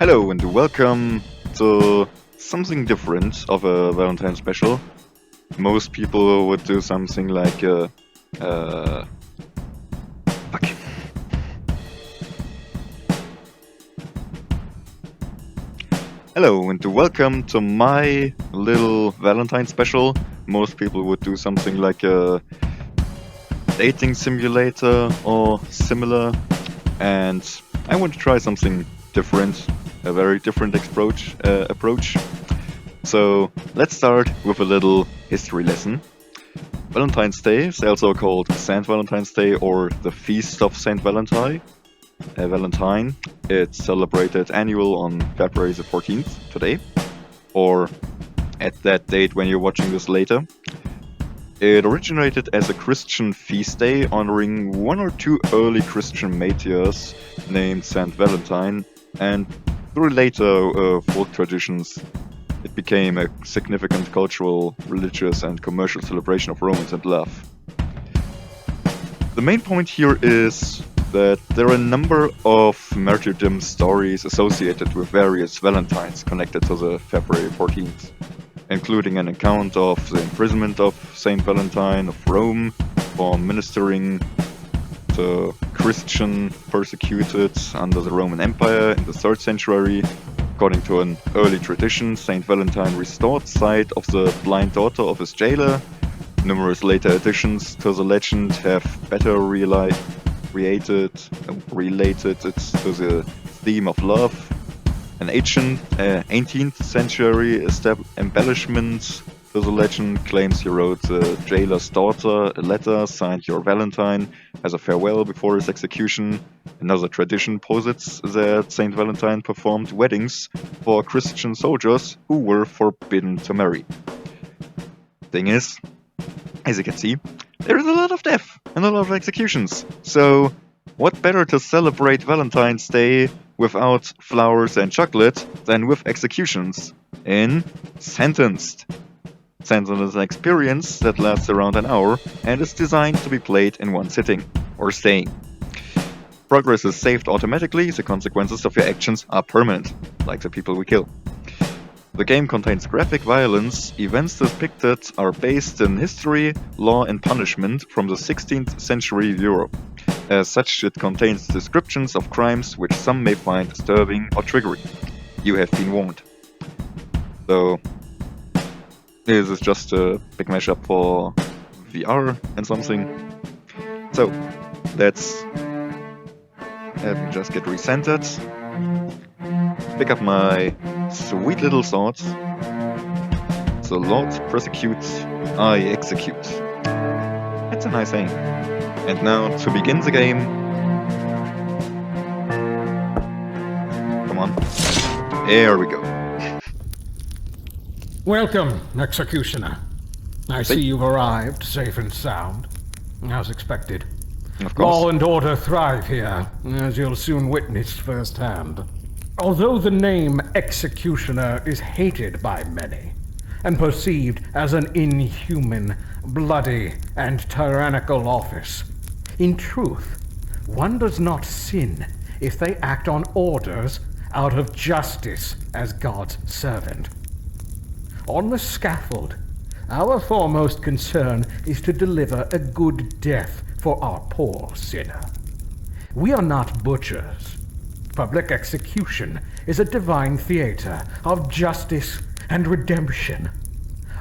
Hello and welcome to something different of a Valentine special. Most people would do something like uh, fuck. Hello and welcome to my little Valentine special. Most people would do something like a dating simulator or similar, and I want to try something different, a very different approach. So let's start with a little history lesson. Valentine's Day is also called Saint Valentine's Day or the Feast of Saint Valentine. Valentine. It's celebrated annual on February the 14th, today, or at that date when you're watching this later. It originated as a Christian feast day honoring one or two early Christian martyrs named Saint Valentine, and through later folk traditions, it became a significant cultural, religious, and commercial celebration of romance and love. The main point here is that there are a number of martyrdom stories associated with various Valentines connected to the February 14th, including an account of the imprisonment of Saint Valentine of Rome for ministering to Christian persecuted under the Roman Empire in the 3rd century. According to an early tradition, Saint Valentine restored sight of the blind daughter of his jailer. Numerous later additions to the legend have better related it to the theme of love. An ancient 18th century embellishment to the legend claims he wrote the jailer's daughter a letter signed Your Valentine as a farewell before his execution. Another tradition posits that Saint Valentine performed weddings for Christian soldiers who were forbidden to marry. Thing is, as you can see, there is a lot of death and a lot of executions. So, what better to celebrate Valentine's Day without flowers and chocolate than with executions in Sentenced. Sentenced is an experience that lasts around an hour and is designed to be played in one sitting, or staying. Progress is saved automatically, the consequences of your actions are permanent, like the people we kill. The game contains graphic violence. Events depicted are based in history, law, and punishment from the 16th century Europe. As such, it contains descriptions of crimes which some may find disturbing or triggering. You have been warned. So, this is just a big mashup for VR and something. So, let's just get recentered. Pick up my sweet little sword. The Lord persecutes, I execute. That's a nice thing. And now, to begin the game... Come on. There we go. Welcome, executioner. I see you've arrived safe and sound, as expected. Of Law course. and order thrive here, as you'll soon witness firsthand. Although the name executioner is hated by many, and perceived as an inhuman, bloody, and tyrannical office, in truth, one does not sin if they act on orders out of justice as God's servant. On the scaffold, our foremost concern is to deliver a good death for our poor sinner. We are not butchers. Public execution is a divine theater of justice and redemption,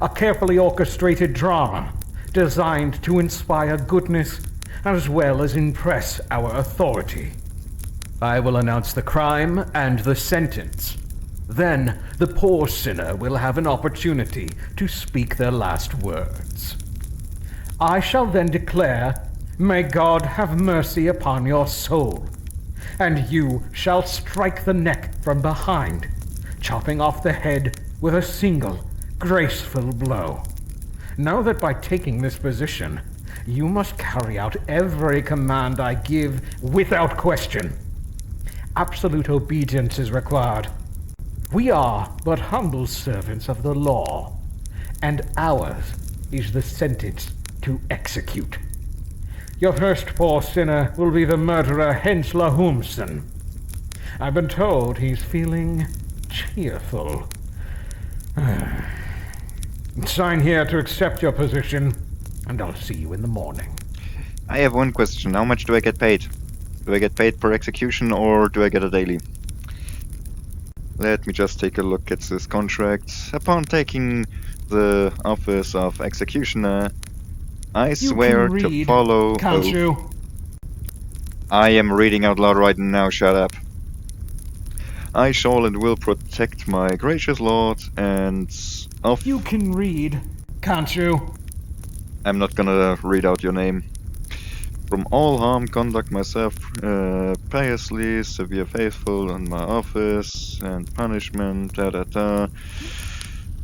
a carefully orchestrated drama designed to inspire goodness as well as impress our authority. I will announce the crime and the sentence. Then the poor sinner will have an opportunity to speak their last words. I shall then declare, "May God have mercy upon your soul," and you shall strike the neck from behind, chopping off the head with a single, graceful blow. Know that by taking this position, you must carry out every command I give without question. Absolute obedience is required. We are but humble servants of the law, and ours is the sentence to execute. Your first poor sinner will be the murderer Hens Lahumsen. I've been told he's feeling cheerful. Sign here to accept your position, and I'll see you in the morning. I have one question. How much do I get paid? Do I get paid per execution or do I get a daily? Let me just take a look at this contract. Upon taking the office of executioner, I swear to follow Can't oath. you? I am reading out loud right now, shut up. I shall and will protect my gracious lord and of... You can read, can't you? I'm not gonna read out your name. From all harm, conduct myself piously, severe faithful in my office, and punishment, da.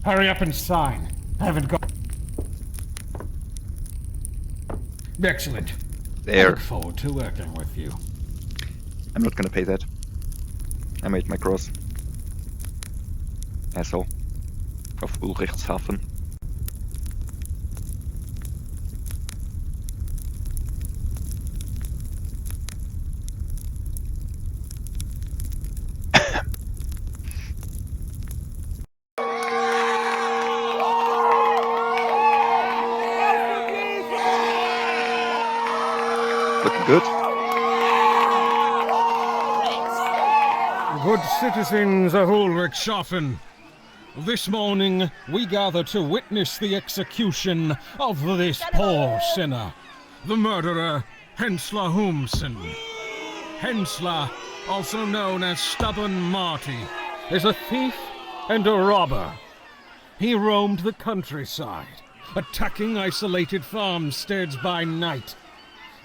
Hurry up and sign. I haven't got... Excellent. I There. look forward to working with you. I'm not gonna pay that. I made my cross. Asshole. Of Ulrichtshafen. Looking good. Good citizens of Ulrichshafen, this morning we gather to witness the execution of this poor sinner, the murderer Hensla Humsen. Hensla, also known as Stubborn Marty, is a thief and a robber. He roamed the countryside, attacking isolated farmsteads by night.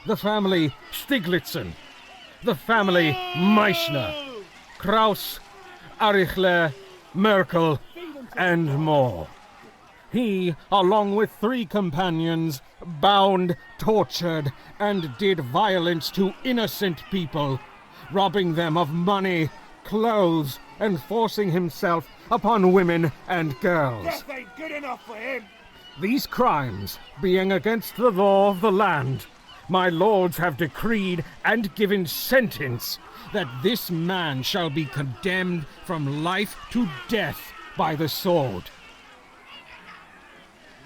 The family Stiglitzen, the family Meichner, Kraus, Arichler, Merkel, and more. He, along with 3 companions, bound, tortured, and did violence to innocent people, robbing them of money, clothes, and forcing himself upon women and girls. That ain't good enough for him. These crimes, being against the law of the land, my lords have decreed and given sentence that this man shall be condemned from life to death by the sword.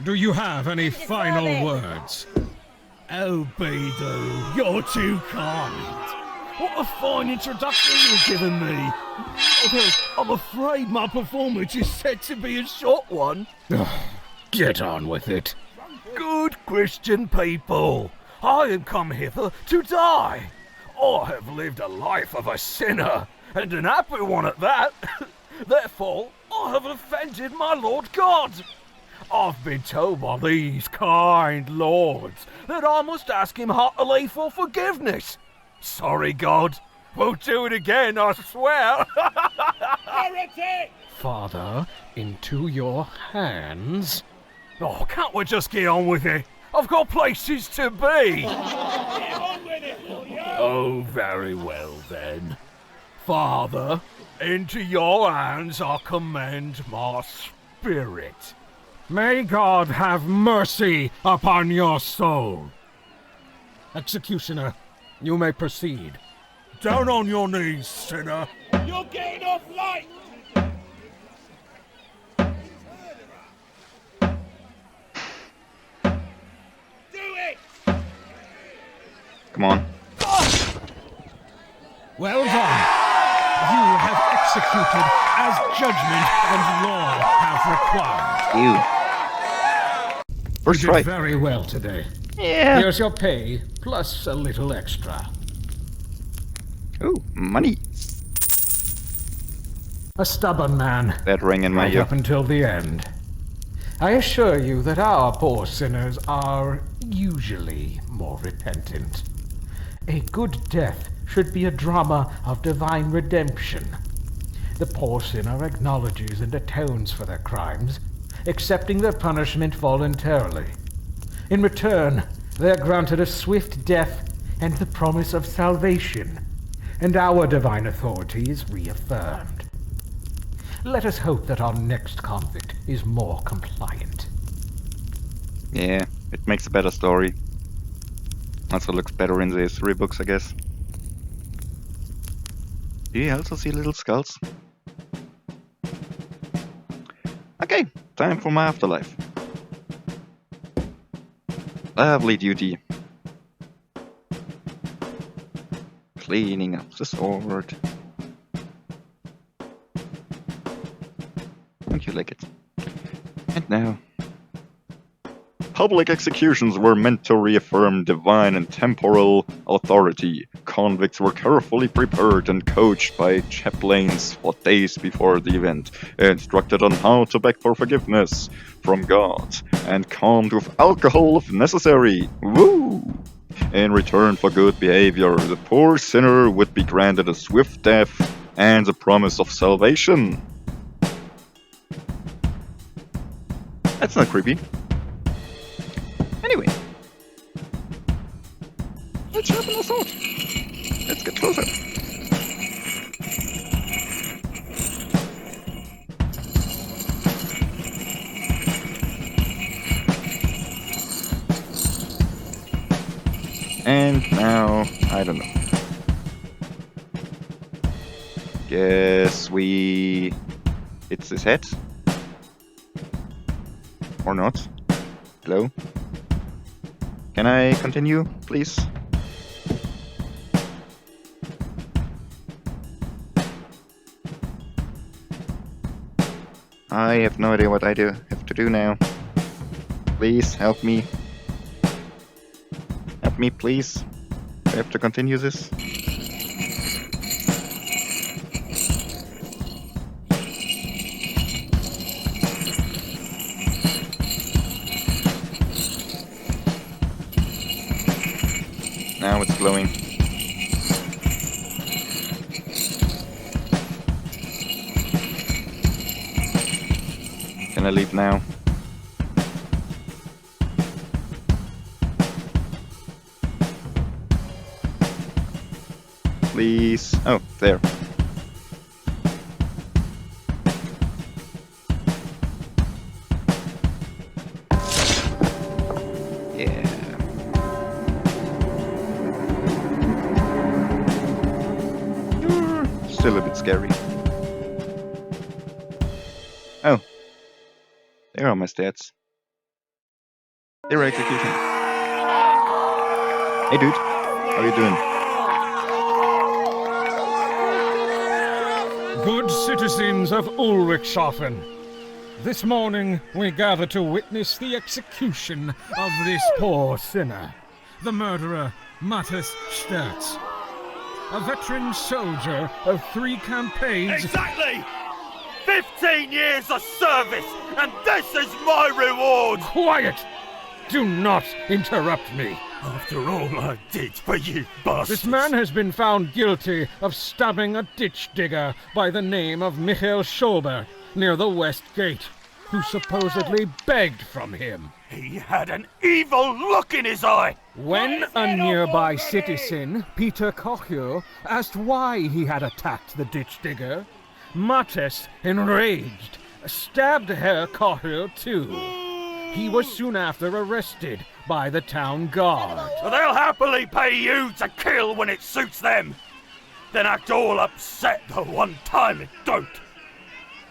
Do you have any final words? Oh, Beidou, you're too kind. What a fine introduction you've given me. Although I'm afraid my performance is set to be a short one. Get on with it. Good Christian people, I am come hither to die. I have lived a life of a sinner, and an happy one at that. Therefore, I have offended my Lord God. I've been told by these kind lords that I must ask him heartily for forgiveness. Sorry, God. Won't do it again, I swear. Heretic! Father, into your hands. Oh, can't we just get on with it? I've got places to be. Oh, very well then. Father, into your hands I commend my spirit. May God have mercy upon your soul. Executioner, you may proceed. Down on your knees, sinner. You're getting off light! Do it! Come on. Well done. You have executed as judgment and law have required. You. First You did try. very well today. Yeah. Here's your pay, plus a little extra. Ooh, money. A stubborn man, That rang in my right ear. up until the end. I assure you that our poor sinners are usually more repentant. A good death should be a drama of divine redemption. The poor sinner acknowledges and atones for their crimes, accepting their punishment voluntarily. In return, they are granted a swift death and the promise of salvation, and our divine authority is reaffirmed. Let us hope that our next convict is more compliant. Yeah, it makes a better story. Also looks better in the history books, I guess. Do you also see little skulls? Okay, time for my afterlife. Lovely duty. Cleaning up the sword. Don't you like it? And now... Public executions were meant to reaffirm divine and temporal authority. Convicts were carefully prepared and coached by chaplains for days before the event, instructed on how to beg for forgiveness from God, and calmed with alcohol if necessary. Woo! In return for good behavior, the poor sinner would be granted a swift death and the promise of salvation. That's not creepy. Anyway, let's sharpen our sword. Let's get closer. And now, I don't know. Guess we... It's his head? Or not? Hello? Can I continue, please? I have no idea what I have to do now. Please help me. Help me, please. I have to continue this. Now it's glowing. Can I leave now? Please. Oh, there. Yeah. Still a bit scary. Oh. There are my stats. They're executing. Hey dude, how you doing? Good citizens of Ulrichshafen, this morning we gather to witness the execution of this poor sinner, the murderer Matthias Sturz, a veteran soldier of 3 campaigns. Exactly! 15 years of service, and this is my reward! Quiet! Do not interrupt me. After all I did for you bastards. This man has been found guilty of stabbing a ditch digger by the name of Michael Schober near the West Gate, who supposedly begged from him. He had an evil look in his eye! When a nearby citizen, Peter Kochel, asked why he had attacked the ditch digger, Mattes, enraged, stabbed Herr Kochel too. He was soon after arrested by the town guard. They'll happily pay you to kill when it suits them, then act all upset the one time it don't.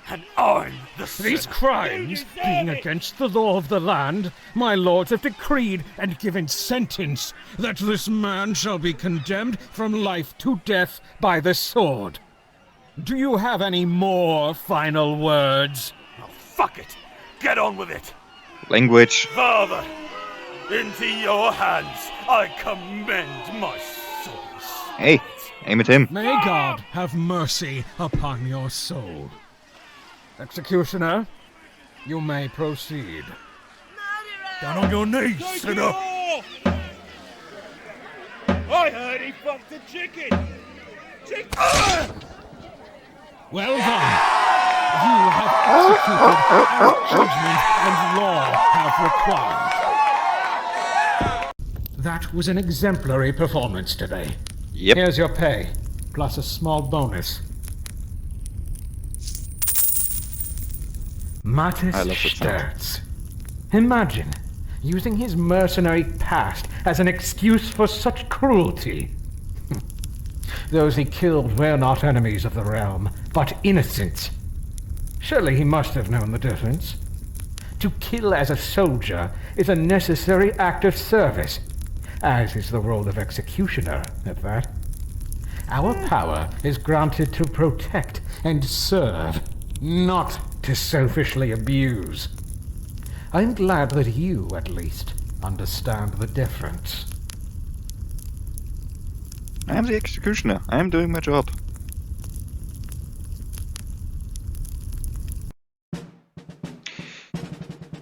And I'm the sinner. These crimes, being against the law of the land, my lords have decreed and given sentence that this man shall be condemned from life to death by the sword. Do you have any more final words? Oh, fuck it. Get on with it. Language. Father, into your hands I commend my soul. Hey, aim at him. May God have mercy upon your soul. Executioner, you may proceed. Down on your knees, sinner. I heard he fucked a chicken. Well done. You have executed as judgment and law have required. That was an exemplary performance today. Yep. Here's your pay, plus a small bonus. Matthias I love the sound. Sturz. Imagine using his mercenary past as an excuse for such cruelty. Those he killed were not enemies of the realm, but innocents. Surely he must have known the difference. To kill as a soldier is a necessary act of service, as is the role of executioner, at that. Our power is granted to protect and serve, not to selfishly abuse. I'm glad that you, at least, understand the difference. I am the executioner. I am doing my job.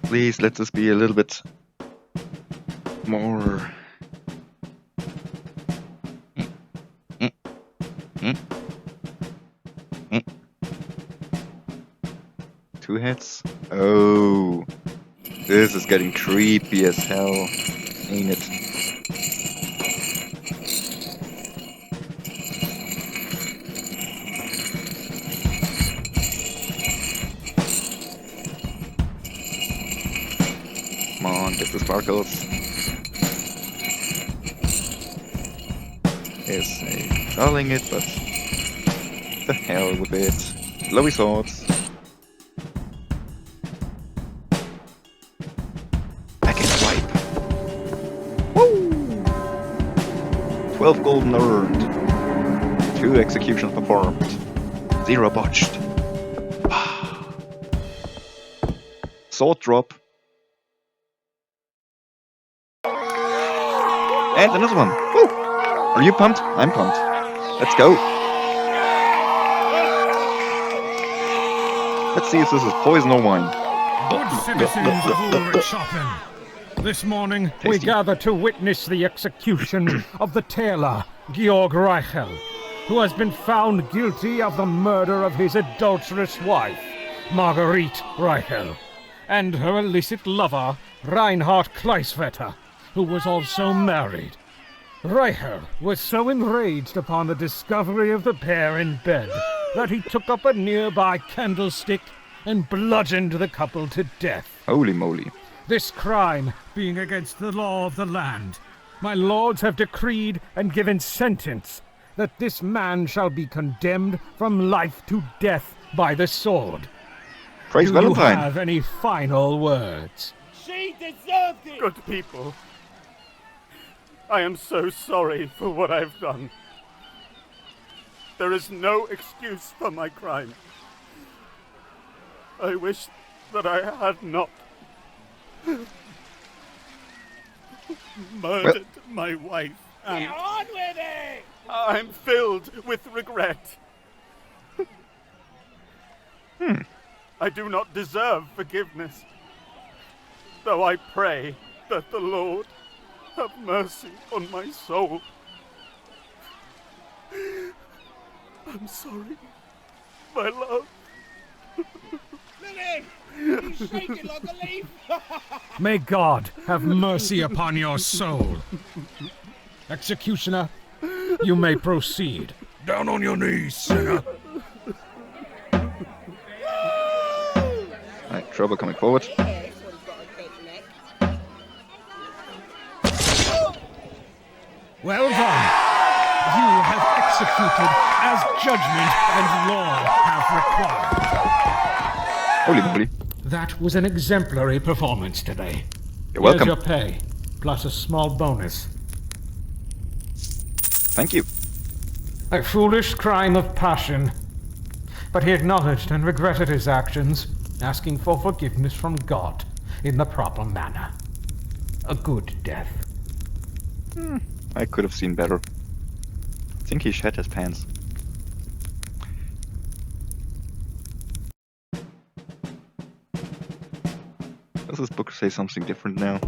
Please let this be a little bit more. Two heads? Oh, this is getting creepy as hell, ain't it? Come on, get the sparkles. Yes, I'm calling it, but the hell with it. Glowy swords. Back and swipe. Woo! 12 golden earned. 2 executions performed. 0 botched. Sword drop. And another one. Woo! Are you pumped? I'm pumped. Let's go. Let's see if this is poison or wine. Good citizens of Ulrichshafen, this morning we Tasty. gather to witness the execution of the tailor, Georg Reichel, who has been found guilty of the murder of his adulterous wife, Marguerite Reichel, and her illicit lover, Reinhard Kleisvetter, who was also married. Reichel was so enraged upon the discovery of the pair in bed that he took up a nearby candlestick and bludgeoned the couple to death. Holy moly. This crime being against the law of the land, my lords have decreed and given sentence that this man shall be condemned from life to death by the sword. Praise Do you Valentine. have any final words? She deserved it! Good people, I am so sorry for what I've done. There is no excuse for my crime. I wish that I had not murdered my wife, and Get on with it! I'm filled with regret. I do not deserve forgiveness, though I pray that the Lord have mercy on my soul. I'm sorry, my love. Lily! He's shaking like a leaf! May God have mercy upon your soul. Executioner, you may proceed. Down on your knees, sinner. Alright, trouble coming forward. Well done. You have executed as judgment and law have required. Holy moly. That was an exemplary performance today. You're welcome. Here's your pay, plus a small bonus. Thank you. A foolish crime of passion. But he acknowledged and regretted his actions, asking for forgiveness from God in the proper manner. A good death. I could have seen better. I think he shat his pants. Does this book say something different now?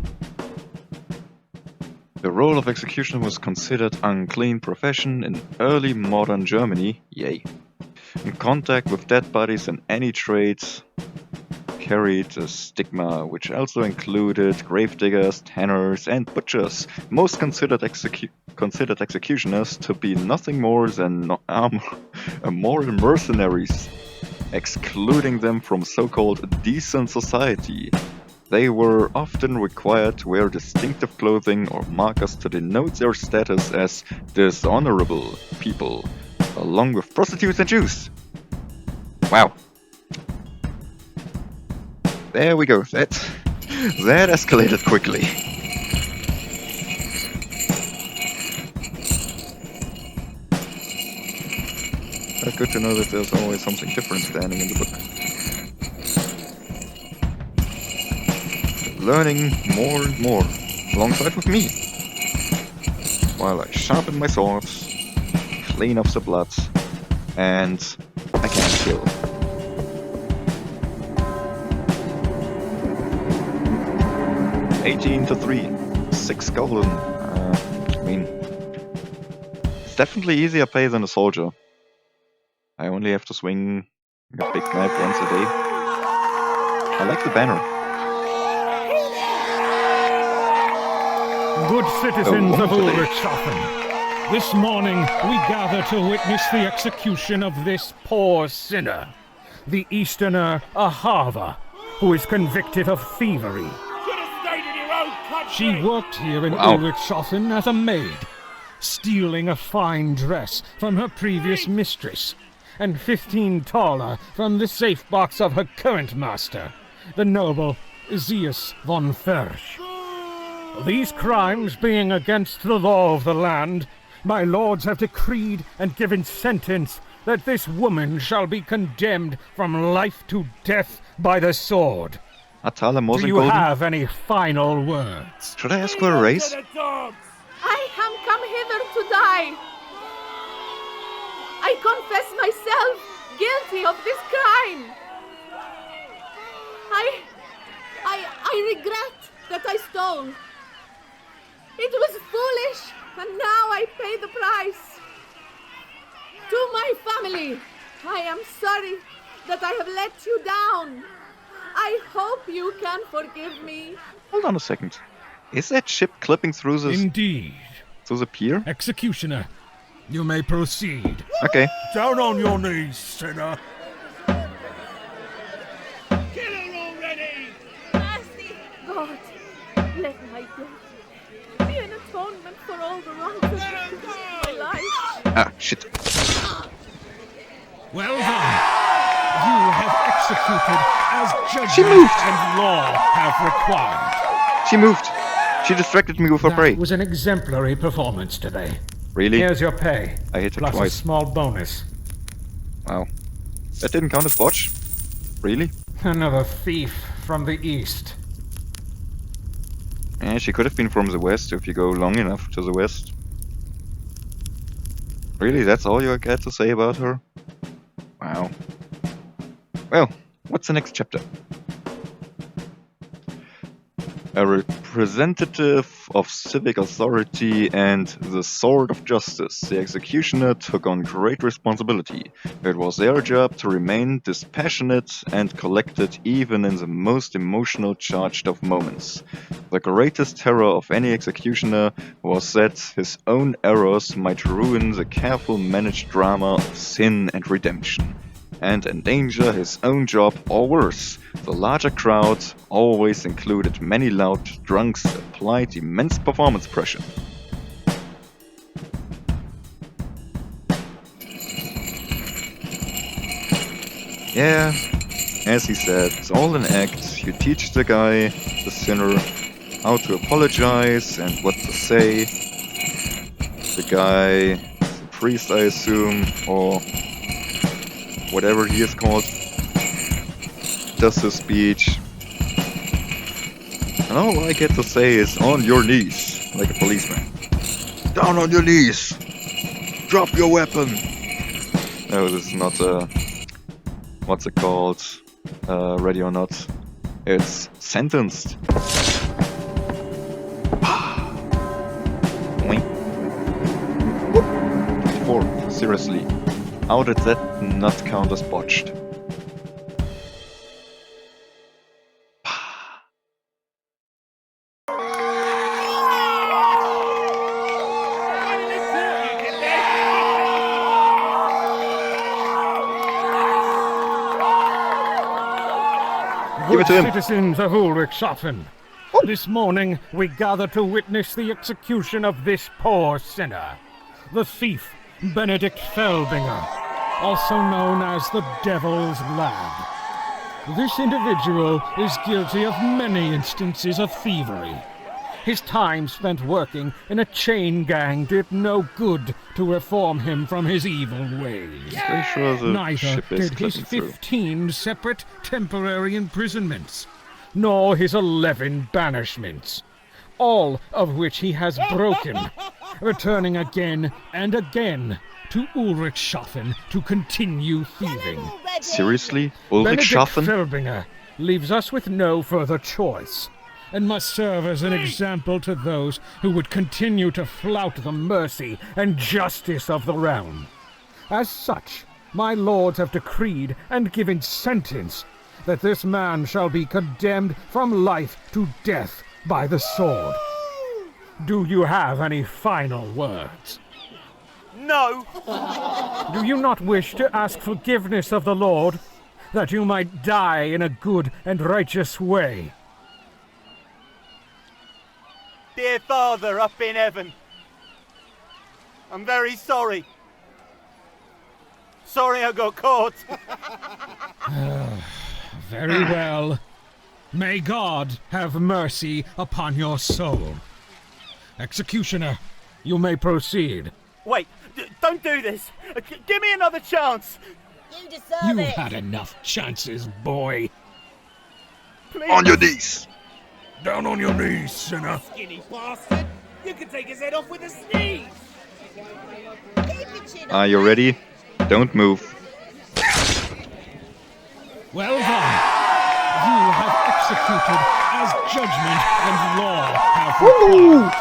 The role of executioner was considered unclean profession in early modern Germany. Yay. In contact with dead bodies and any trades carried a stigma, which also included gravediggers, tanners, and butchers. Most considered executioners to be nothing more than moral mercenaries, excluding them from so-called decent society. They were often required to wear distinctive clothing or markers to denote their status as dishonorable people, along with prostitutes and Jews. Wow. There we go. That escalated quickly. But good to know that there's always something different standing in the book. Learning more and more, alongside with me, while I sharpen my swords, clean up the blood, and I can kill. $18-3, 6 golden. I mean, it's definitely easier pay than a soldier. I only have to swing a big knife once a day. I like the banner. Good citizens of wonderful day. Ulrichshafen, this morning we gather to witness the execution of this poor sinner, the Easterner Ahava, who is convicted of thievery. Should have stayed in your own country. She worked here in Wow. Ulrichshafen as a maid, stealing a fine dress from her previous mistress, and 15 thaler from the safe box of her current master, the noble Zeus von Fersch. These crimes being against the law of the land, my lords have decreed and given sentence that this woman shall be condemned from life to death by the sword. Atala Do you Golden. have any final words? Should I ask for a raise? To the dogs. I am come hither to die. I confess myself guilty of this crime. I regret that I stole. It was foolish, and now I pay the price. To my family, I am sorry that I have let you down. I hope you can forgive me. Hold on a second. Is that ship clipping through Indeed. the pier? Executioner, you may proceed. Okay. Down on your knees, sinner. Kill her already. Mercy, God, let my death be an atonement for all the wrongs I've committed in my life. Ah, shit. Well done. You have executed as She judgment moved. and law have required. She moved. She distracted me with her prey. That was an exemplary performance today. Really? Here's your pay. I hit her plus twice. a small bonus. Wow. That didn't count as botch? Really? Another thief from the east. Eh, she could have been from the west if you go long enough to the west. Really, that's all you got to say about her? Wow. Well, what's the next chapter? A representative of civic authority and the sword of justice, the executioner took on great responsibility. It was their job to remain dispassionate and collected even in the most emotional charged of moments. The greatest terror of any executioner was that his own errors might ruin the careful managed drama of sin and redemption, and endanger his own job, or worse. The larger crowd always included many loud drunks that applied immense performance pressure. Yeah, as he said, it's all an act. You teach the guy, the sinner, how to apologize and what to say. The guy, the priest I assume, or whatever he is called, does his speech. And all I get to say is on your knees, like a policeman. Down on your knees! Drop your weapon! No, this is not what's it called? Ready or not. It's sentenced. Wink. 24. Seriously. How did that not count as botched? Give it to him. Citizens of Ulrichshafen, this morning we gather to witness the execution of this poor sinner, the thief Benedict Felbinger, also known as the Devil's Lad. This individual is guilty of many instances of thievery. His time spent working in a chain gang did no good to reform him from his evil ways. Pretty sure the Neither ship is did his clicking through. 15 separate temporary imprisonments, nor his 11 banishments, all of which he has broken, returning again and again to Ulrichshafen to continue thieving. Seriously? Benedict Ulrichshafen? Felbinger leaves us with no further choice, and must serve as an example to those who would continue to flout the mercy and justice of the realm. As such, my lords have decreed and given sentence that this man shall be condemned from life to death by the sword. Do you have any final words? No! Do you not wish to ask forgiveness of the Lord, that you might die in a good and righteous way? Dear Father up in heaven, I'm very sorry. Sorry I got caught. Very well. May God have mercy upon your soul. Executioner, you may proceed. Wait, don't do this. Give me another chance. You deserve You've it. had enough chances, boy. Please. On your knees! Down on your knees, sinner. Skinny bastard! You can take his head off with a sneeze! Keep your chin Are up, you mate. ready? Don't move. Well done. You have executed as judgment and law have required.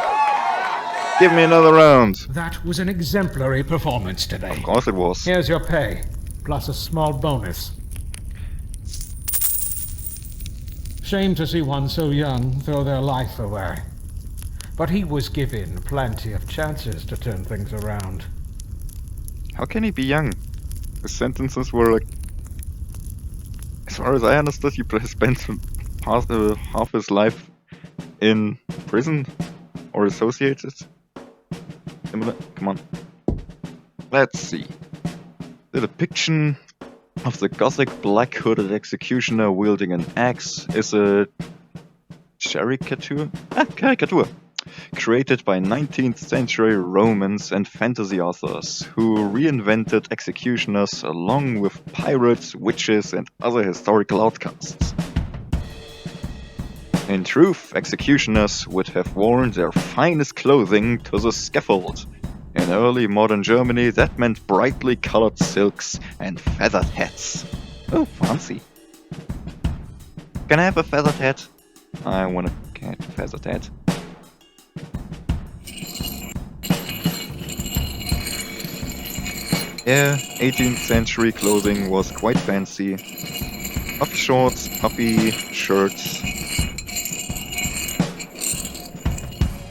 Give me another round. That was an exemplary performance today. Of course it was. Here's your pay, plus a small bonus. Shame to see one so young throw their life away. But he was given plenty of chances to turn things around. How can he be young? His sentences were like... As far as I understood, he spent half his life in prison or associated. Similar. Come on. Let's see. The depiction of the Gothic black-hooded executioner wielding an axe is a caricature? Caricature! Created by 19th century Romans and fantasy authors who reinvented executioners along with pirates, witches, and other historical outcasts. In truth, executioners would have worn their finest clothing to the scaffold. In early modern Germany, that meant brightly colored silks and feathered hats. Oh, fancy. Can I have a feathered hat? I want to get a feathered hat. Yeah, 18th century clothing was quite fancy. Puffy shorts, puffy shirts,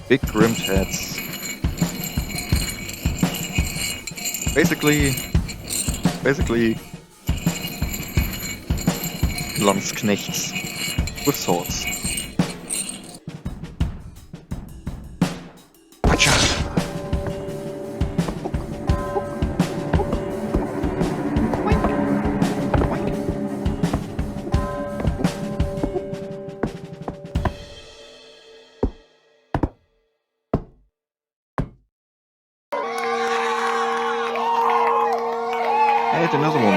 big rimmed hats. Basically, Landsknechts with swords. Gotcha! And another one.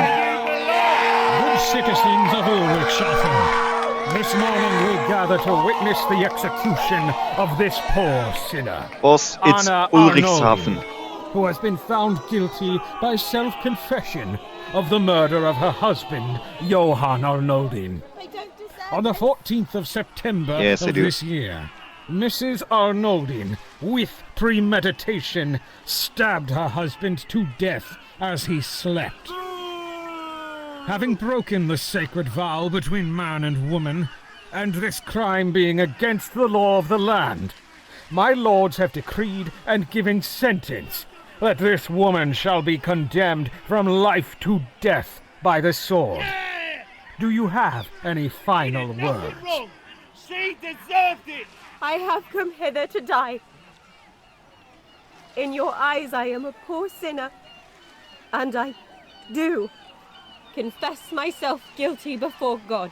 Good citizens of Ulrichshafen, this morning we gather to witness the execution of this poor sinner, Boss, it's Anna Ulrichshafen. Arnoldi, who has been found guilty by self-confession of the murder of her husband, Johann Arnoldin. I don't deserve On the it. 14th of September Yes, I of do. this year, Mrs. Arnoldin, with premeditation, stabbed her husband to death as he slept. Having broken the sacred vow between man and woman, and this crime being against the law of the land, my lords have decreed and given sentence that this woman shall be condemned from life to death by the sword. Do you have any final Nothing words? wrong. She deserved it. I have come hither to die. In your eyes, I am a poor sinner, and I do confess myself guilty before God.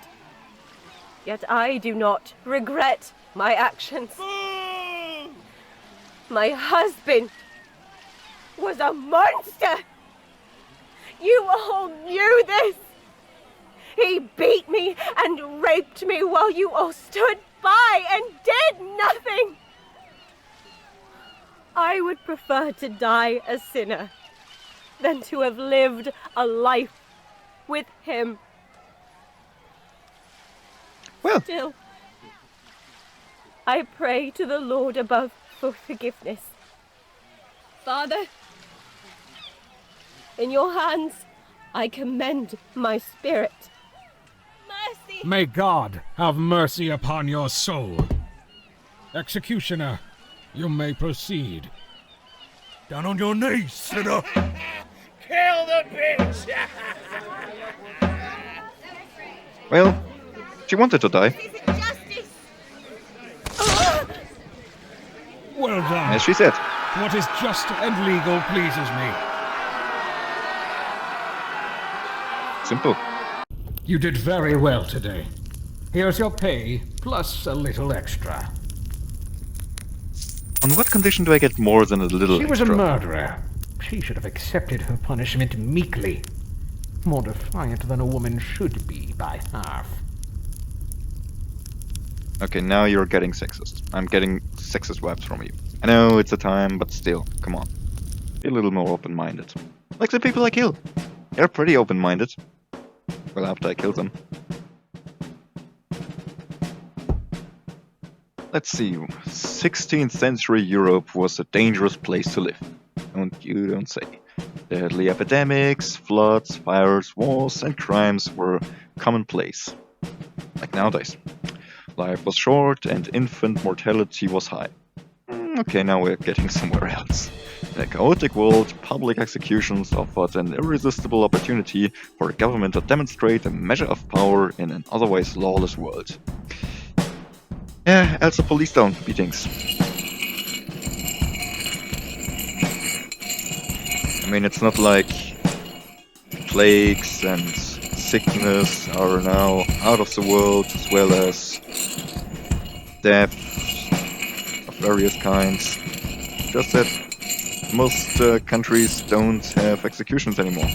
Yet I do not regret my actions. Boo! My husband was a monster. You all knew this. He beat me and raped me while you all stood by and did nothing. I would prefer to die a sinner than to have lived a life with him. Well, Still, I pray to the Lord above for forgiveness. Father, in your hands I commend my spirit. Mercy! May God have mercy upon your soul. Executioner, you may proceed. Down on your knees, sinner. Kill the bitch. well, she wanted to die, This isn't justice. Well done. as she said. What is just and legal pleases me. Simple. You did very well today. Here's your pay, plus a little extra. On what condition do I get more than a little She was a extra? murderer. She should have accepted her punishment meekly. More defiant than a woman should be by half. Okay, now you're getting sexist. I'm getting sexist vibes from you. I know it's a time, but still, come on. Be a little more open-minded. Like the people I kill. They're pretty open-minded. Well, after I kill them. Let's see. 16th century Europe was a dangerous place to live. Don't say. Deadly epidemics, floods, fires, wars, and crimes were commonplace. Like nowadays. Life was short and infant mortality was high. Okay, now we're getting somewhere else. In a chaotic world, public executions offered an irresistible opportunity for a government to demonstrate a measure of power in an otherwise lawless world. Yeah, also police down beatings. I mean, it's not like plagues and sickness are now out of the world, as well as death of various kinds. Just that most countries don't have executions anymore.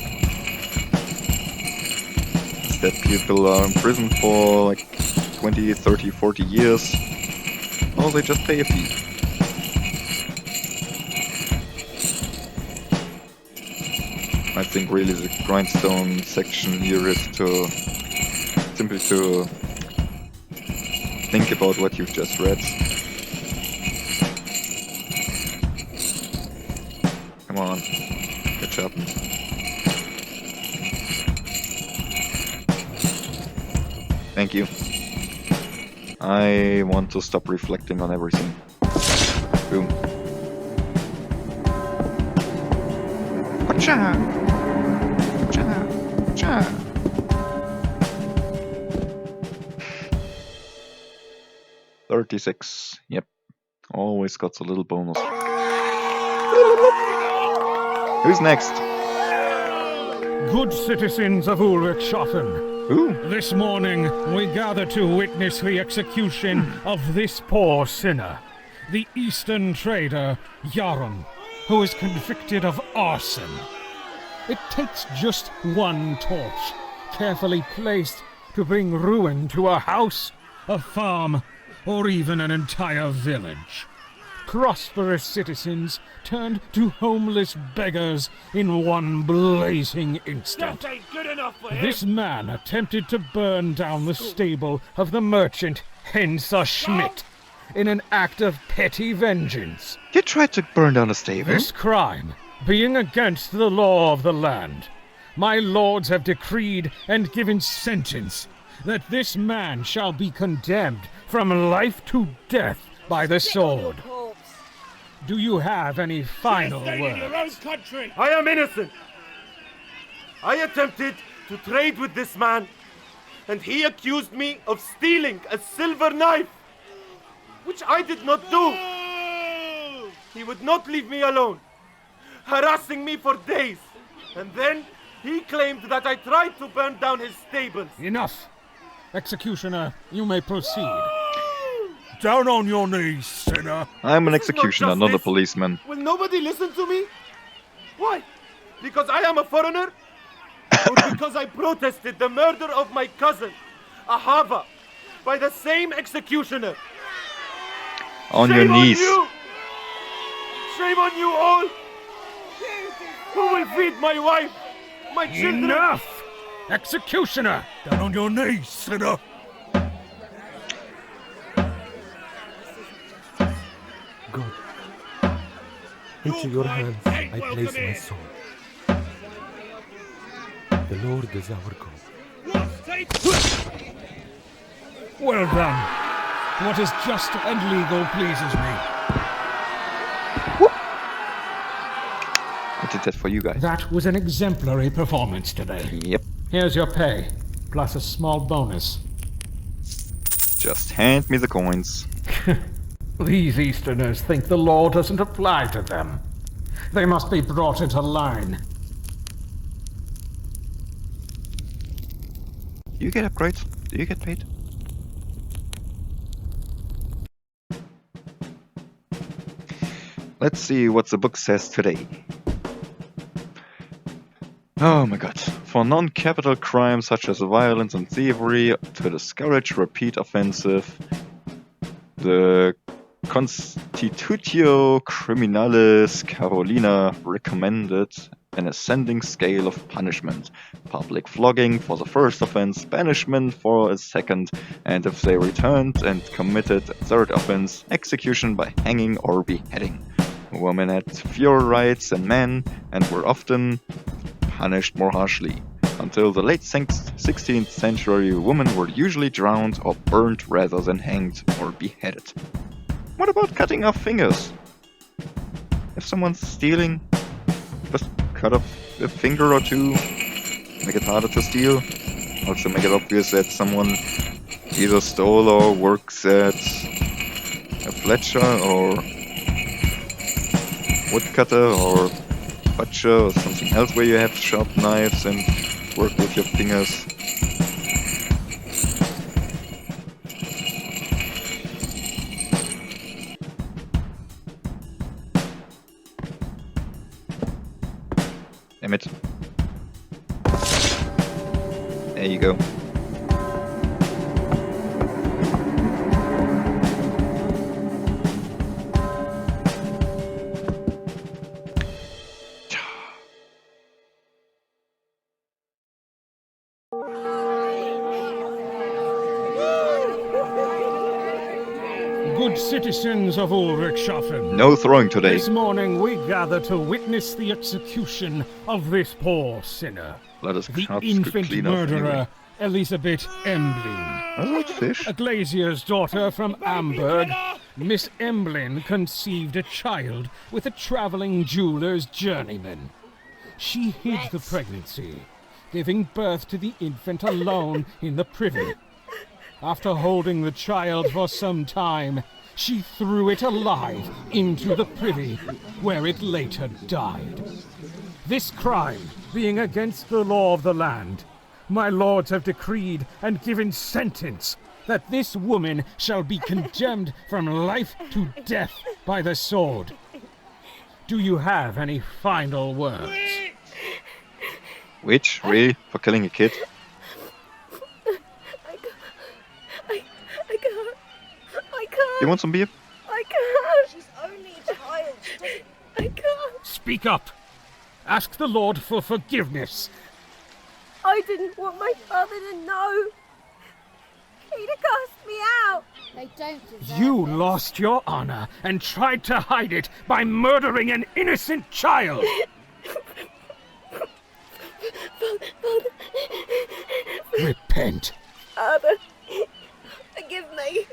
Instead, people are in prison for like 20, 30, 40 years, or they just pay a fee. I think really the grindstone section here is to simply to think about what you've just read. Come on, catch up. Thank you. I want to stop reflecting on everything. Boom. Gotcha! Gotcha! Gotcha! 36. Yep. Always got a little bonus. Who's next? Good citizens of Ulrichshafen, Ooh. this morning we gather to witness the execution of this poor sinner, the Eastern trader Yaron, who is convicted of arson. It takes just one torch, carefully placed, to bring ruin to a house, a farm, or even an entire village. Prosperous citizens turned to homeless beggars in one blazing instant. That ain't good enough for him. This man attempted to burn down the stable of the merchant Hensa Schmidt in an act of petty vengeance. You tried to burn down a stable? This crime, being against the law of the land, my lords have decreed and given sentence that this man shall be condemned from life to death by the sword. Do you have any final Stay in your own words? country. I am innocent. I attempted to trade with this man and he accused me of stealing a silver knife, which I did not do. He would not leave me alone, harassing me for days, and then he claimed that I tried to burn down his stables. Enough! Executioner, you may proceed. Down on your knees, sinner. I'm an This is not executioner, not a justice. policeman. Will nobody listen to me? Why? Because I am a foreigner? Or because I protested the murder of my cousin, Ahava, by the same executioner? On your Shame knees. On you. Shame on you all! Who will feed my wife, my children? Enough! Executioner! Down on your knees, sinner. God, into your hands I place my soul. The Lord is our God. Well done. What is just and legal pleases me. I did that for you guys. That was an exemplary performance today. Yep. Here's your pay, plus a small bonus. Just hand me the coins. These Easterners think the law doesn't apply to them. They must be brought into line. Do you get upgrades? Do you get paid? Let's see what the book says today. Oh my god. For non-capital crimes such as violence and thievery, to discourage repeat offensive, the Constitutio Criminalis Carolina recommended an ascending scale of punishment. Public flogging for the first offense, banishment for a second, and if they returned and committed a third offense, execution by hanging or beheading. Women had fewer rights than men and were often punished more harshly. Until the late 16th century, women were usually drowned or burned rather than hanged or beheaded. What about cutting off fingers? If someone's stealing, just cut off a finger or two, make it harder to steal. Also make it obvious that someone either stole or works at a fletcher or woodcutter or butcher or something else where you have sharp knives and work with your fingers. Damn it. There you go. Good citizens of Ulrichshafen. No throwing today. This morning we gather to witness the execution of this poor sinner. Let us The sharp infant clean up murderer, anyway. Elisabeth Emblin. I like fish. A glazier's daughter from Amberg, Miss Emblin conceived a child with a traveling jeweler's journeyman. She hid the pregnancy, giving birth to the infant alone in the privy. After holding the child for some time, she threw it alive into the privy, where it later died. This crime being against the law of the land, my lords have decreed and given sentence that this woman shall be condemned from life to death by the sword. Do you have any final words? Which? Really? For killing a kid? I can't. You want some beer? I can't. She's only a child. I can't. Speak up! Ask the Lord for forgiveness! I didn't want my father to know. He'd have cast me out. They don't deserve You this. lost your honor and tried to hide it by murdering an innocent child! Repent! Father, forgive me.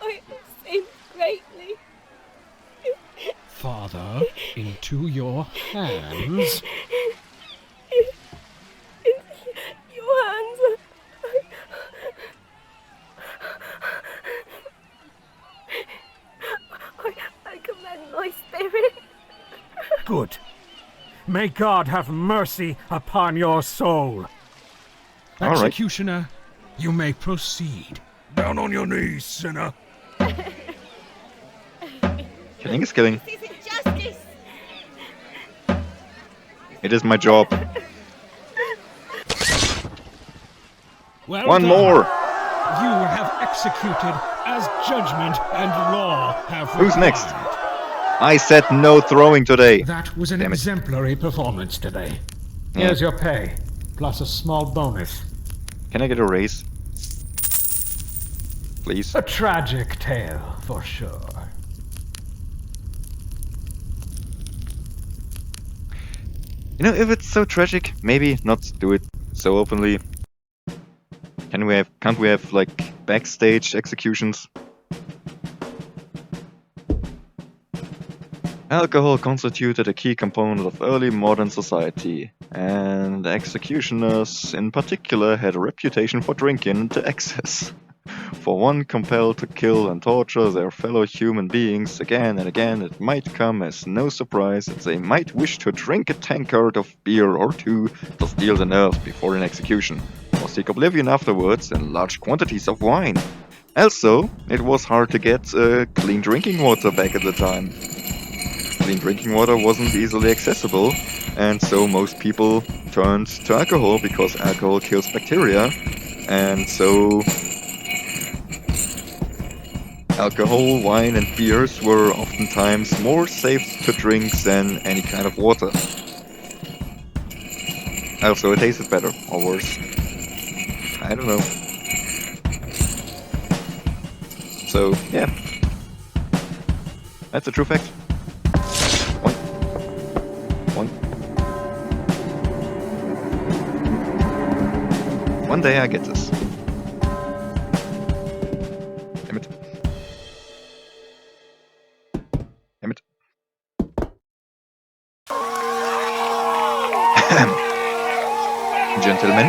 I have sinned greatly. Father, into your hands. May God have mercy upon your soul. All right. Executioner, you may proceed. Down on your knees, sinner. Killing is killing. This isn't justice. It is my job. Well One done. more. You have executed as judgment and law have Who's next? required. I said no throwing today. That was an Damn it. exemplary performance today. Yeah. Here's your pay, plus a small bonus. Can I get a raise? Please. A tragic tale, for sure. You know, if it's so tragic, maybe not do it so openly. Can't we have like backstage executions? Alcohol constituted a key component of early modern society, and executioners in particular had a reputation for drinking to excess. For one compelled to kill and torture their fellow human beings again and again, it might come as no surprise that they might wish to drink a tankard of beer or two to steal the nerves before an execution, or seek oblivion afterwards in large quantities of wine. Also, it was hard to get clean drinking water back at the time. Clean drinking water wasn't easily accessible, and so most people turned to alcohol because alcohol kills bacteria, and so alcohol, wine and beers were oftentimes more safe to drink than any kind of water. Also, it tasted better, or worse. I don't know. So, yeah. That's a true fact. One day I get this. Damn it. Damn it. Gentlemen,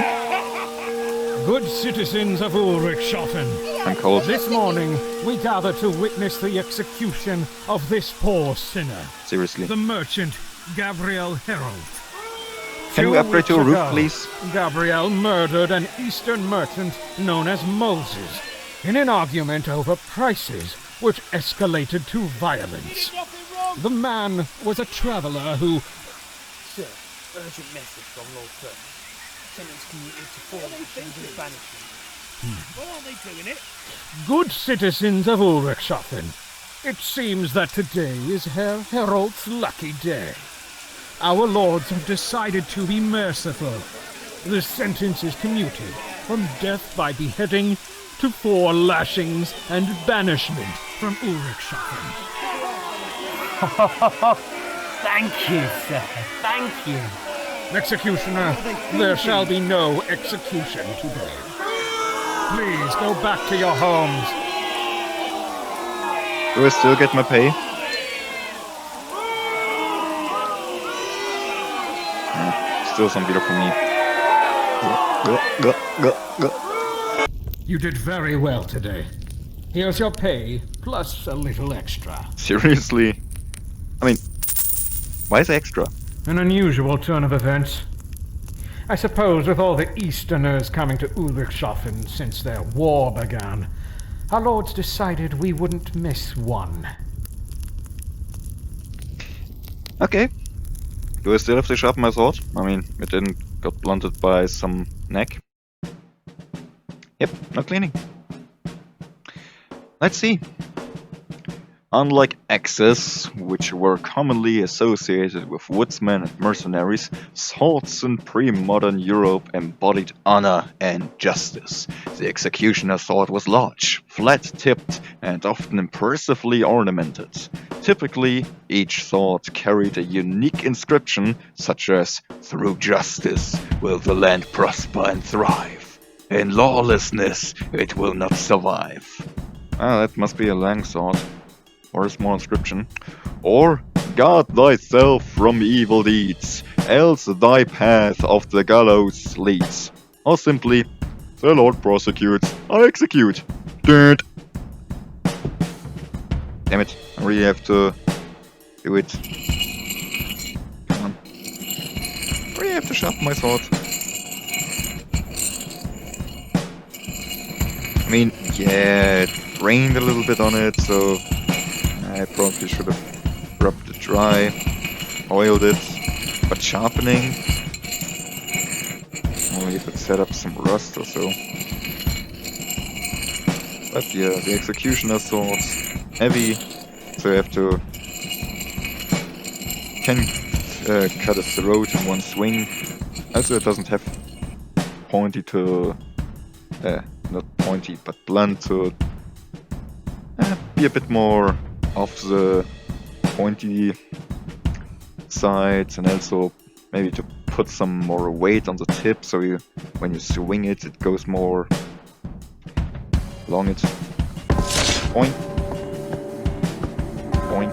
Good citizens of Ulrichshofen, I'm cold. this morning we gather to witness the execution of this poor sinner, Seriously. the merchant Gabriel Herold. Can we 2 upgrade to a weeks roof, ago, please? Gabriel murdered an Eastern merchant known as Moses in an argument over prices, which escalated to violence. The man was a traveler who... Sir, urgent message from Lord Firth. Sentence commuted to 4 weeks of banishment. Why aren't they doing it? Good citizens of Ulrichshofen, it seems that today is Herr Herold's lucky day. Our lords have decided to be merciful. The sentence is commuted from death by beheading to 4 lashings and banishment from Ulrichshofen. Thank you, sir. Thank you. Executioner, there shall be no execution today. Please go back to your homes. Do I still get my pay? Still some beer for me. You did very well today. Here's your pay, plus a little extra. Seriously? I mean, why is it extra? An unusual turn of events. I suppose with all the Easterners coming to Ulrichshofen since their war began, our lords decided we wouldn't miss one. Okay. Do I still have to sharpen my sword? I mean, it didn't got blunted by some neck. Yep, no cleaning. Let's see. Unlike axes, which were commonly associated with woodsmen and mercenaries, swords in pre-modern Europe embodied honor and justice. The executioner sword was large, flat-tipped, and often impressively ornamented. Typically, each sword carried a unique inscription, such as, "Through justice will the land prosper and thrive. In lawlessness it will not survive." Ah, that must be a lang sword. Or a small inscription. Or, "Guard thyself from evil deeds, else thy path of the gallows leads." Or simply, "The Lord prosecutes, I execute." Dirt. Damn it, I really have to do it. Come on. I have to sharpen my sword. I mean, yeah, it rained a little bit on it, so I probably should have rubbed it dry, oiled it, but sharpening, only if it set up some rust or so. But yeah, the executioner sword's heavy, so you have to cut a throat in one swing. Also, it doesn't have pointy to not pointy, but blunt to be a bit more off the pointy side, and also maybe to put some more weight on the tip, so when you swing it, it goes more along it. Point. Point.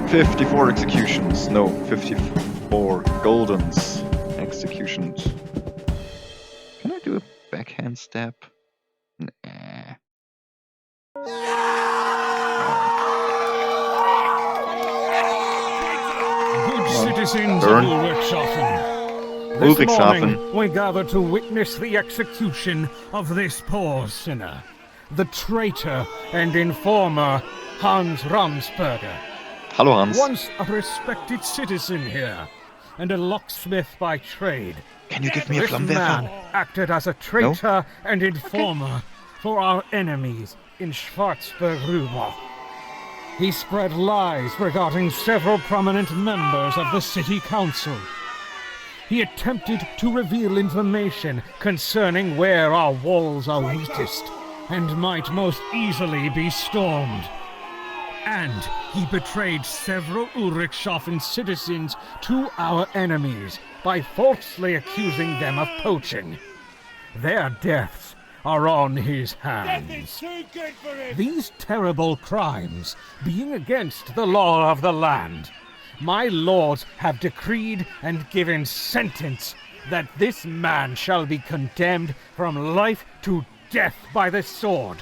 54 executions. No, 54 goldens executions. Can I do a backhand stab? Nah. Good citizens Burn. of Ulrichshafen. This Ulrichshafen. morning we gather to witness the execution of this poor sinner, the traitor and informer Hans Ramsberger. Hallo Hans. Once a respected citizen here, and a locksmith by trade. Can you give me a This man Flammenwerfer? acted as a traitor and informer for our enemies in Schwarzberg-Rüber. He spread lies regarding several prominent members of the city council. He attempted to reveal information concerning where our walls are weakest and might most easily be stormed. And he betrayed several Ulrichshafen citizens to our enemies by falsely accusing them of poaching. Their deaths are on his hands. These terrible crimes being against the law of the land, my lords have decreed and given sentence that this man shall be condemned from life to death by the sword,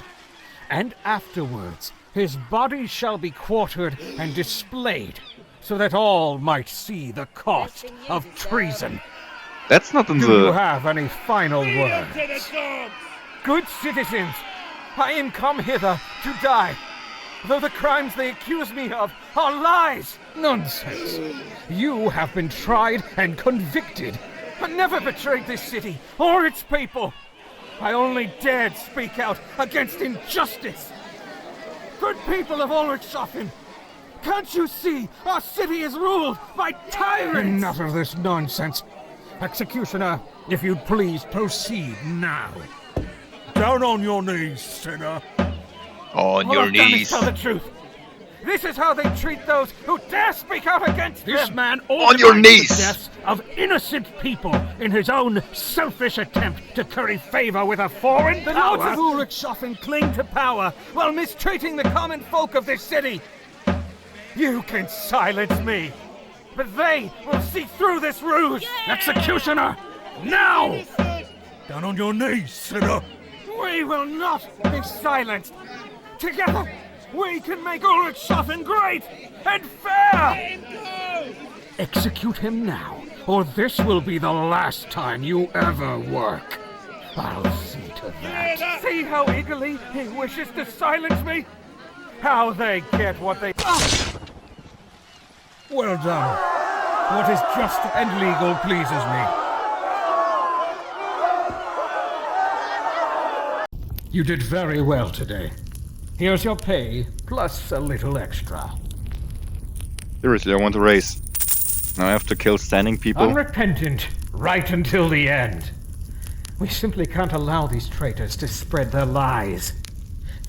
and afterwards his body shall be quartered and displayed, so that all might see the cost of treason. That's not in Do you the... have any final words? Good citizens, I am come hither to die, though the crimes they accuse me of are lies. Nonsense. You have been tried and convicted. I never betrayed this city or its people. I only dared speak out against injustice. Good people of Ulrichshafen, can't you see our city is ruled by tyrants? Enough of this nonsense. Executioner, if you'd please proceed now. Down on your knees, sinner. On All your I've done is knees. tell the truth. This is how they treat those who dare speak out against them. This man On your organized knees. the deaths of innocent people in his own selfish attempt to curry favor with a foreign power. The lords of Ulrichshafen cling to power while mistreating the common folk of this city. You can silence me, but they will see through this ruse. Executioner, now! Down on your knees, sinner. We will not be silenced. Together, we can make Ulrichshafen great and fair! Execute him now, or this will be the last time you ever work. I'll see to that. See how eagerly he wishes to silence me? How they get what they... Ah! Well done. What is just and legal pleases me. You did very well today. Here's your pay, plus a little extra. Seriously, I want to race. Now I have to kill standing people. Unrepentant, right until the end. We simply can't allow these traitors to spread their lies.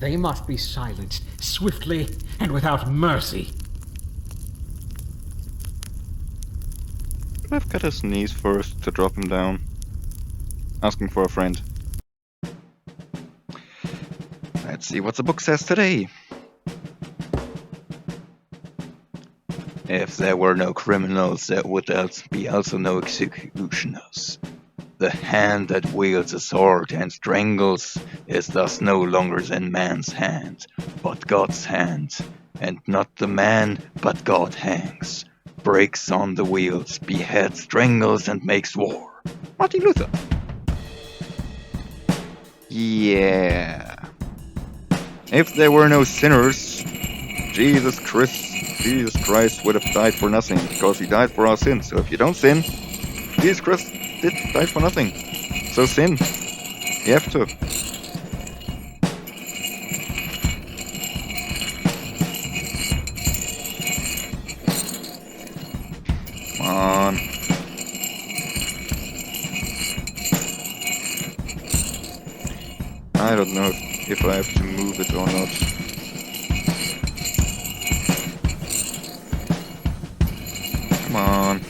They must be silenced swiftly and without mercy. I've got his knees first to drop him down. Asking for a friend. Let's see what the book says today. If there were no criminals, there would be also no executioners. The hand that wields a sword and strangles is thus no longer in man's hand, but God's hand. And not the man, but God hangs. breaks on the wheels, beheads, strangles, and makes war. Martin Luther. Yeah. If there were no sinners, Jesus Christ would have died for nothing, because he died for our sins. So if you don't sin, Jesus Christ did die for nothing. So sin. You have to. Come on. I don't know if I have to move it or not. Come on.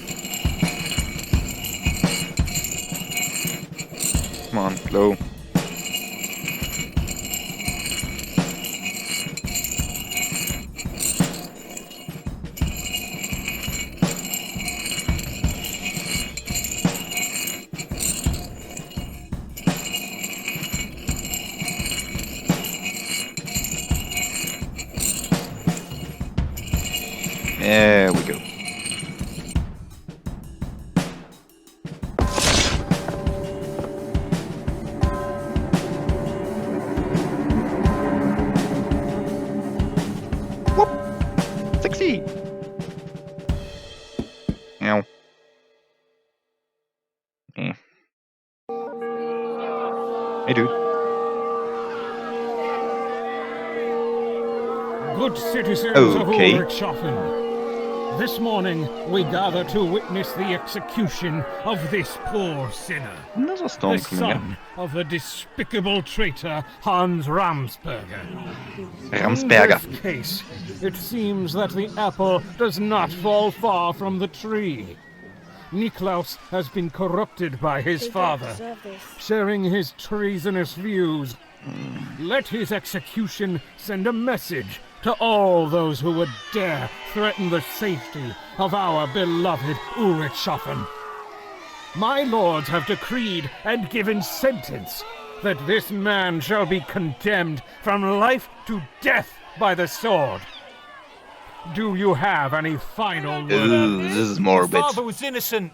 Come on, blow. There we go. Whoop! Succeed! Ow. Hey, dude. Good citizens of Okay. Ulrichshafen, this morning we gather to witness the execution of this poor sinner, Another storm the coming up. son of the despicable traitor Hans Ramsberger. Ramsberger. In this case, it seems that the apple does not fall far from the tree. Niklaus has been corrupted by his father, sharing his treasonous views. Let his execution send a message to all those who would dare threaten the safety of our beloved Ulrichshafen. My lords have decreed and given sentence that this man shall be condemned from life to death by the sword. Do you have any final words? Ooh, this is morbid. My father was innocent,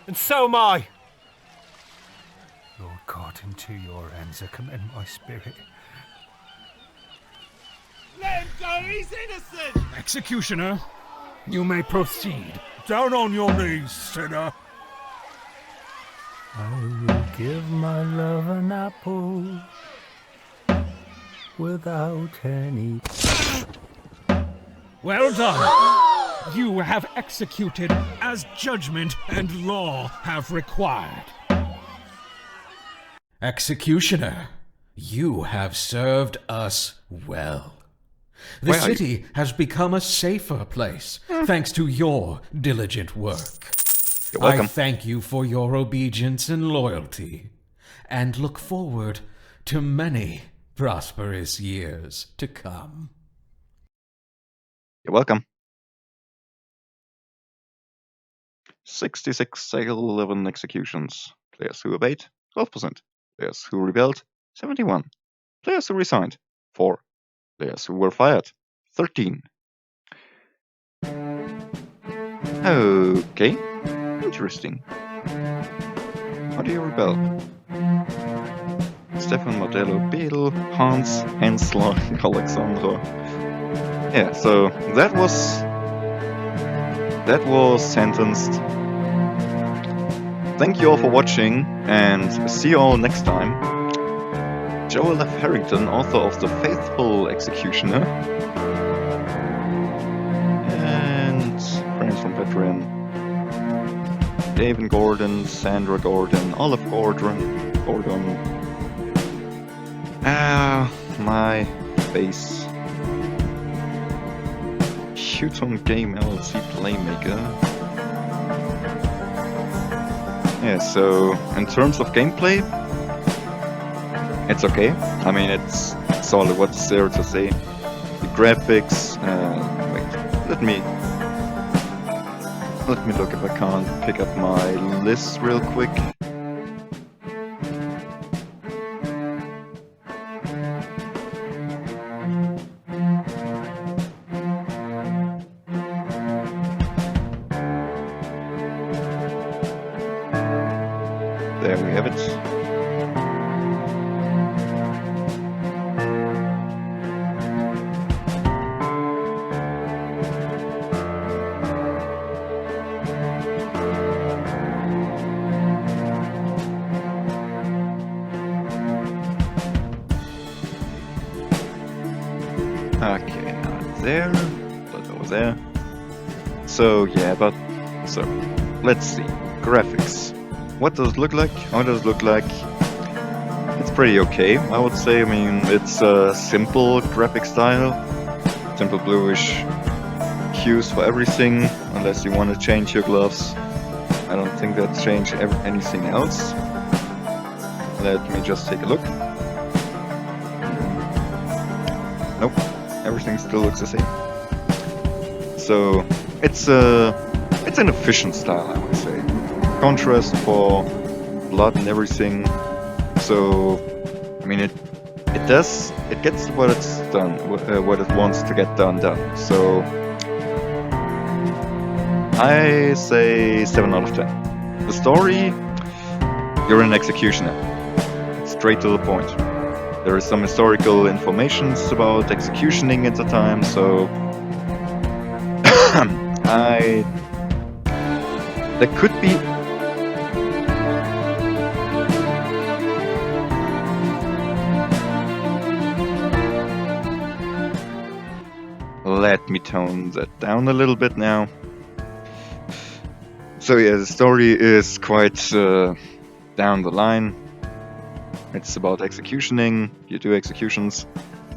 and so am I. Lord God, into your hands I commend my spirit. Let him go, he's innocent! Executioner, you may proceed. Down on your knees, sinner. I will give my love an apple without any. Well done. You have executed as judgment and law have required. Executioner, you have served us well. The Where are you? city has become a safer place thanks to your diligent work. You're welcome. I thank you for your obedience and loyalty, and look forward to many prosperous years to come. You're welcome. 66 sale 11 executions. Players who obeyed, 12%. Players who rebelled, 71. Players who resigned, 4. Players who were fired, 13. Okay, interesting. How do you rebel? Stefan, Martello, Bedel, Hans, Hensler, Alexandra. Yeah, so that was sentenced. Thank you all for watching, and see you all next time. Joel F. Harrington, author of The Faithful Executioner, and friends from Patreon, David Gordon, Sandra Gordon, Olive Gordon. My face. Shoot on Game LLC Playmaker. Yeah, so in terms of gameplay, it's okay. I mean, it's solid. What's there to say? The graphics. Wait, let me look if I can't pick up my list real quick. there we have it. Okay, not there, but over there. So yeah, so let's see. Graphics. What does it look like? How does it look like? It's pretty okay, I would say. I mean, it's a simple graphic style. Simple bluish hues for everything, unless you want to change your gloves. I don't think that changed anything else. Let me just take a look. Nope, everything still looks the same. So it's an efficient style, I would say. Contrast for blood and everything. So I mean, it gets what it's done, what it wants to get done. So I say 7 out of 10. The story, you're an executioner. Straight to the point. There is some historical information about executioning at the time, so there could be let me tone that down a little bit now. So yeah, the story is quite down the line. It's about executioning, you do executions.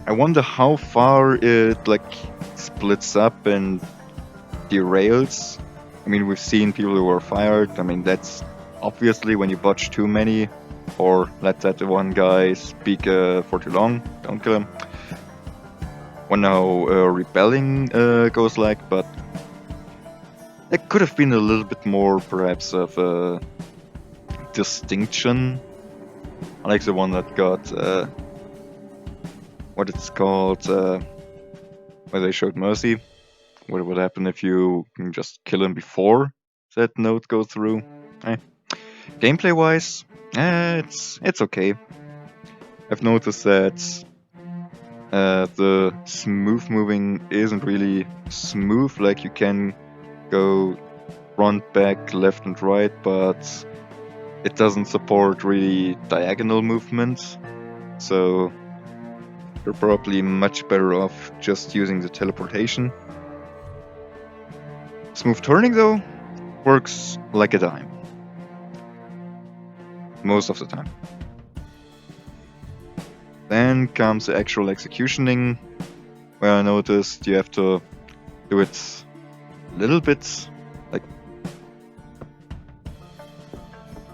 I wonder how far it like splits up and derails. I mean, we've seen people who are fired. I mean, that's obviously when you botch too many or let that one guy speak for too long, don't kill him. Wonder how rebelling goes like, but it could have been a little bit more perhaps of a distinction. I like the one that got what it's called, where they showed mercy. What would happen if you can just kill him before that note goes through? Gameplay wise, it's okay. I've noticed that the smooth moving isn't really smooth, like you can go front, back, left and right, but it doesn't support really diagonal movement, so you're probably much better off just using the teleportation. Smooth turning though works like a dime. Most of the time. Then comes the actual executioning, where I noticed you have to do it a little bit, like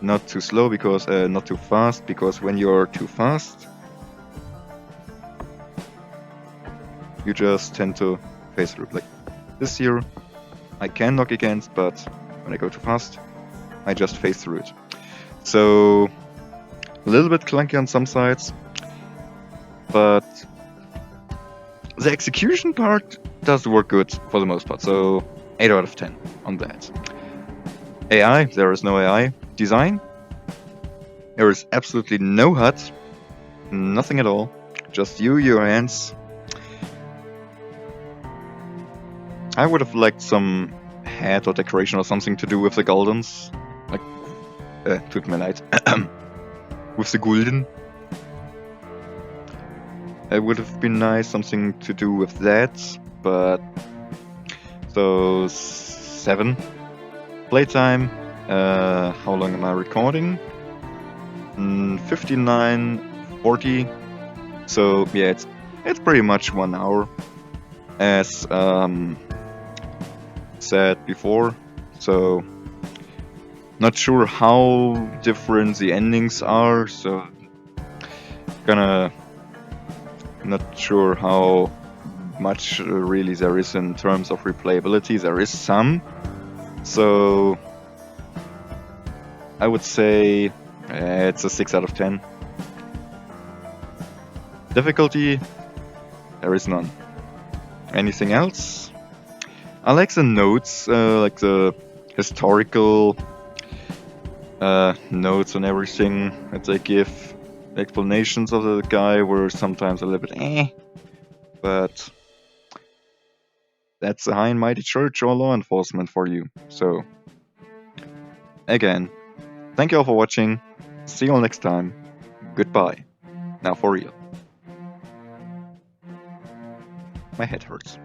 not too slow, because not too fast, because when you're too fast, you just tend to face through. Like this here, I can knock against, but when I go too fast, I just face through it. So a little bit clunky on some sides, but the execution part does work good for the most part. So 8 out of 10 on that. AI, there is no AI. Design, there is absolutely no HUD, nothing at all, just you, your hands. I would have liked some hat or decoration or something to do with the Guldens, like, tut mir leid, with the Gulden. It would have been nice, something to do with that, but so 7. Playtime, how long am I recording? 59:40. So yeah, it's pretty much 1 hour, as said before. So not sure how different the endings are. So not sure how much really there is in terms of replayability. There is some. So I would say it's a 6 out of 10. Difficulty, there is none. Anything else? I like the notes, like the historical notes and everything that they give. The explanations of the guy were sometimes a little bit but that's the high and mighty church or law enforcement for you. So, again, thank you all for watching. See you all next time. Goodbye. Now for real. My head hurts.